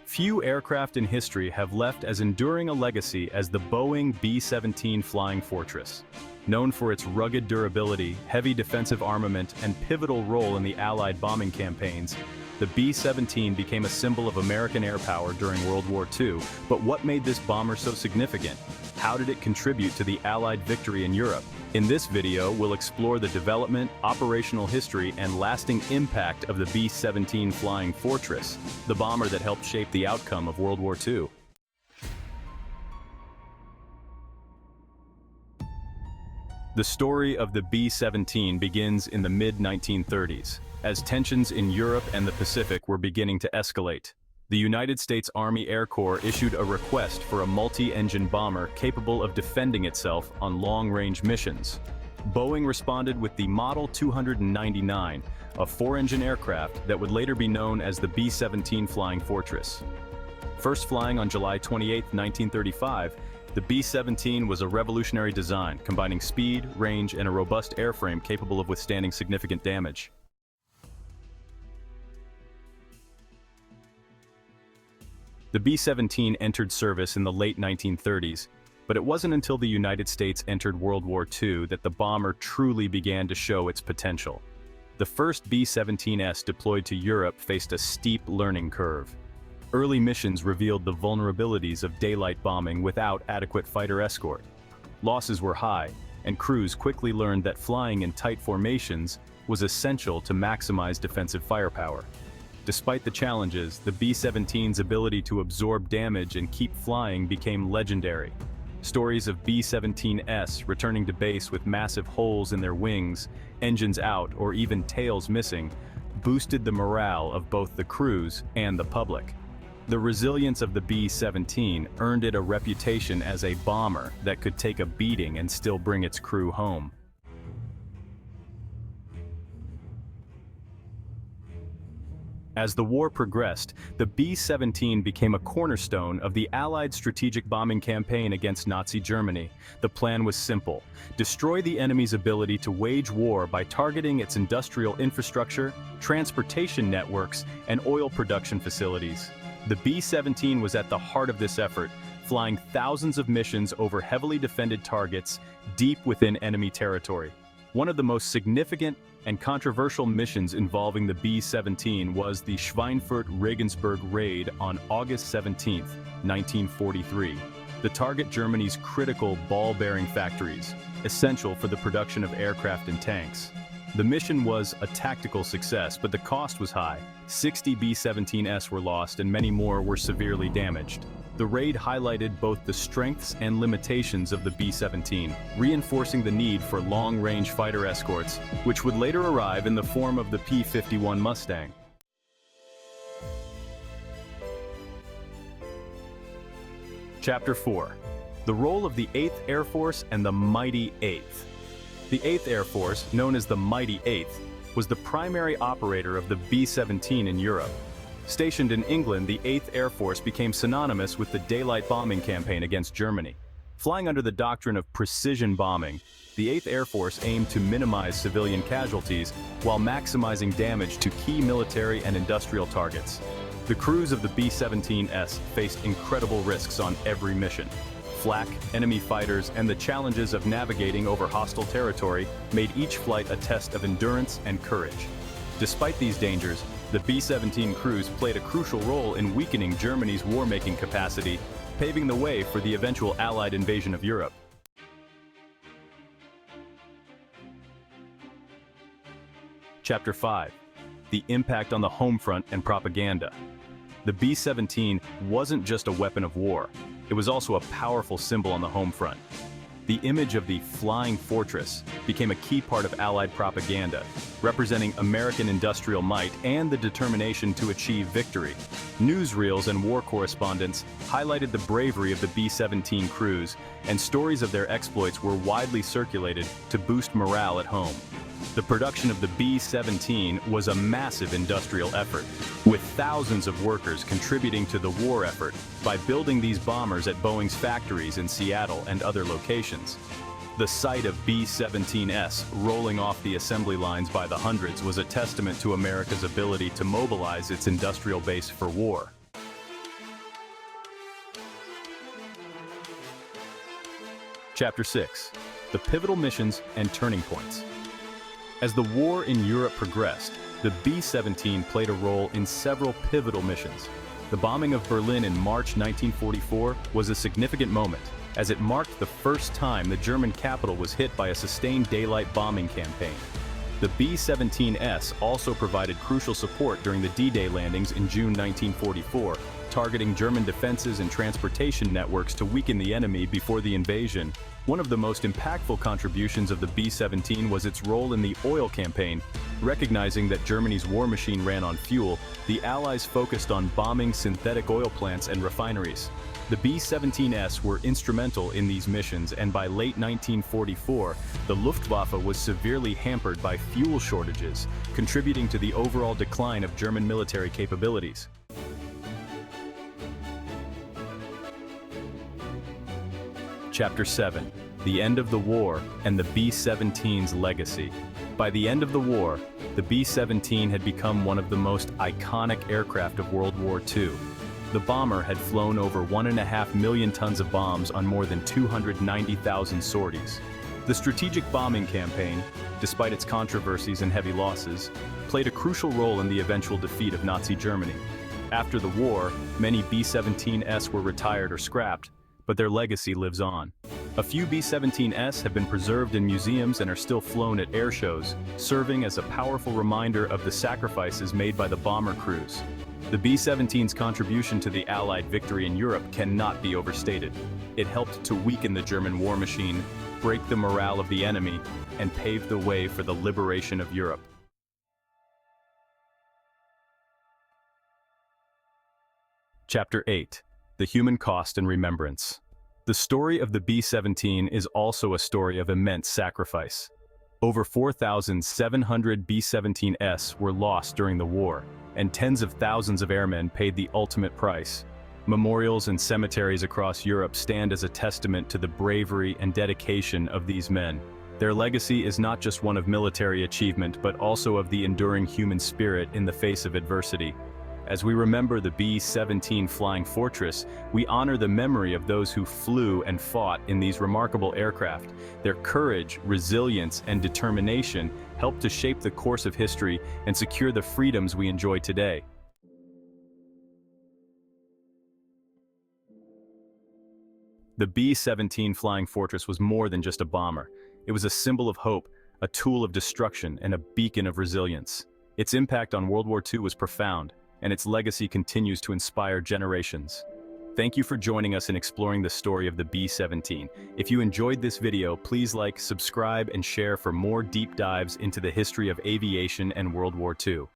Few aircraft in history have left as enduring a legacy as the Boeing B-17 Flying Fortress. Known for its rugged durability, heavy defensive armament, and pivotal role in the Allied bombing campaigns, the B-17 became a symbol of American air power during World War II. But what made this bomber so significant? How did it contribute to the Allied victory in Europe? In this video, we'll explore the development, operational history, and lasting impact of the B-17 Flying Fortress, the bomber that helped shape the outcome of World War II. The story of the B-17 begins in the mid-1930s, as tensions in Europe and the Pacific were beginning to escalate. The United States Army Air Corps issued a request for a multi-engine bomber capable of defending itself on long-range missions. Boeing responded with the Model 299, a four-engine aircraft that would later be known as the B-17 Flying Fortress. First flying on July 28, 1935, the B-17 was a revolutionary design, combining speed, range, and a robust airframe capable of withstanding significant damage. The B-17 entered service in the late 1930s, but it wasn't until the United States entered World War II that the bomber truly began to show its potential. The first B-17S deployed to Europe faced a steep learning curve. Early missions revealed the vulnerabilities of daylight bombing without adequate fighter escort. Losses were high, and crews quickly learned that flying in tight formations was essential to maximize defensive firepower. Despite the challenges, the B-17's ability to absorb damage and keep flying became legendary. Stories of B-17S returning to base with massive holes in their wings, engines out, or even tails missing, boosted the morale of both the crews and the public. The resilience of the B-17 earned it a reputation as a bomber that could take a beating and still bring its crew home. As the war progressed, the B-17 became a cornerstone of the Allied strategic bombing campaign against Nazi Germany. The plan was simple: destroy the enemy's ability to wage war by targeting its industrial infrastructure, transportation networks, and oil production facilities. The B-17 was at the heart of this effort, flying thousands of missions over heavily defended targets deep within enemy territory. One of the most significant and controversial missions involving the B-17 was the Schweinfurt-Regensburg raid on August 17, 1943. The target Germany's critical ball-bearing factories, essential for the production of aircraft and tanks. The mission was a tactical success, but the cost was high. 60 B-17S were lost and many more were severely damaged. The raid highlighted both the strengths and limitations of the B-17, reinforcing the need for long-range fighter escorts, which would later arrive in the form of the P-51 Mustang. Chapter 4. The role of the 8th Air Force and the Mighty 8th. The 8th Air Force, known as the Mighty 8th, was the primary operator of the B-17 in Europe. Stationed in England, the 8th Air Force became synonymous with the daylight bombing campaign against Germany. Flying under the doctrine of precision bombing, the 8th Air Force aimed to minimize civilian casualties while maximizing damage to key military and industrial targets. The crews of the B-17S faced incredible risks on every mission. Flak, enemy fighters, and the challenges of navigating over hostile territory made each flight a test of endurance and courage. Despite these dangers, the B-17 crews played a crucial role in weakening Germany's war-making capacity, paving the way for the eventual Allied invasion of Europe. Chapter 5. The impact on the home front and propaganda. The B-17 wasn't just a weapon of war. It was also a powerful symbol on the home front. The image of the Flying Fortress became a key part of Allied propaganda, representing American industrial might and the determination to achieve victory. Newsreels and war correspondents highlighted the bravery of the B-17 crews, and stories of their exploits were widely circulated to boost morale at home. The production of the B-17 was a massive industrial effort, with thousands of workers contributing to the war effort by building these bombers at Boeing's factories in Seattle and other locations. The sight of B-17S rolling off the assembly lines by the hundreds was a testament to America's ability to mobilize its industrial base for war. Chapter 6. The pivotal missions and turning points. As the war in Europe progressed, the B-17 played a role in several pivotal missions. The bombing of Berlin in March 1944 was a significant moment, as it marked the first time the German capital was hit by a sustained daylight bombing campaign. The B-17S also provided crucial support during the D-Day landings in June 1944, targeting German defenses and transportation networks to weaken the enemy before the invasion. One of the most impactful contributions of the B-17 was its role in the oil campaign. Recognizing that Germany's war machine ran on fuel, the Allies focused on bombing synthetic oil plants and refineries. The B-17S were instrumental in these missions, and by late 1944, the Luftwaffe was severely hampered by fuel shortages, contributing to the overall decline of German military capabilities. Chapter 7. The End of the War and the B-17's Legacy. By the end of the war, the B-17 had become one of the most iconic aircraft of World War II. The bomber had flown over 1.5 million tons of bombs on more than 290,000 sorties. The strategic bombing campaign, despite its controversies and heavy losses, played a crucial role in the eventual defeat of Nazi Germany. After the war, many B-17S were retired or scrapped, but their legacy lives on. A few B-17S have been preserved in museums and are still flown at air shows, serving as a powerful reminder of the sacrifices made by the bomber crews. The B-17's contribution to the Allied victory in Europe cannot be overstated. It helped to weaken the German war machine, break the morale of the enemy, and pave the way for the liberation of Europe. Chapter 8. The Human Cost and Remembrance. The story of the B-17 is also a story of immense sacrifice. Over 4,700 B-17S were lost during the war, and tens of thousands of airmen paid the ultimate price. Memorials and cemeteries across Europe stand as a testament to the bravery and dedication of these men. Their legacy is not just one of military achievement, but also of the enduring human spirit in the face of adversity. As we remember the B-17 Flying Fortress, we honor the memory of those who flew and fought in these remarkable aircraft. Their courage, resilience, and determination helped to shape the course of history and secure the freedoms we enjoy today. The B-17 Flying Fortress was more than just a bomber. It was a symbol of hope, a tool of destruction, and a beacon of resilience. Its impact on World War II was profound, and its legacy continues to inspire generations. Thank you for joining us in exploring the story of the B-17. If you enjoyed this video, please like, subscribe, and share for more deep dives into the history of aviation and World War II.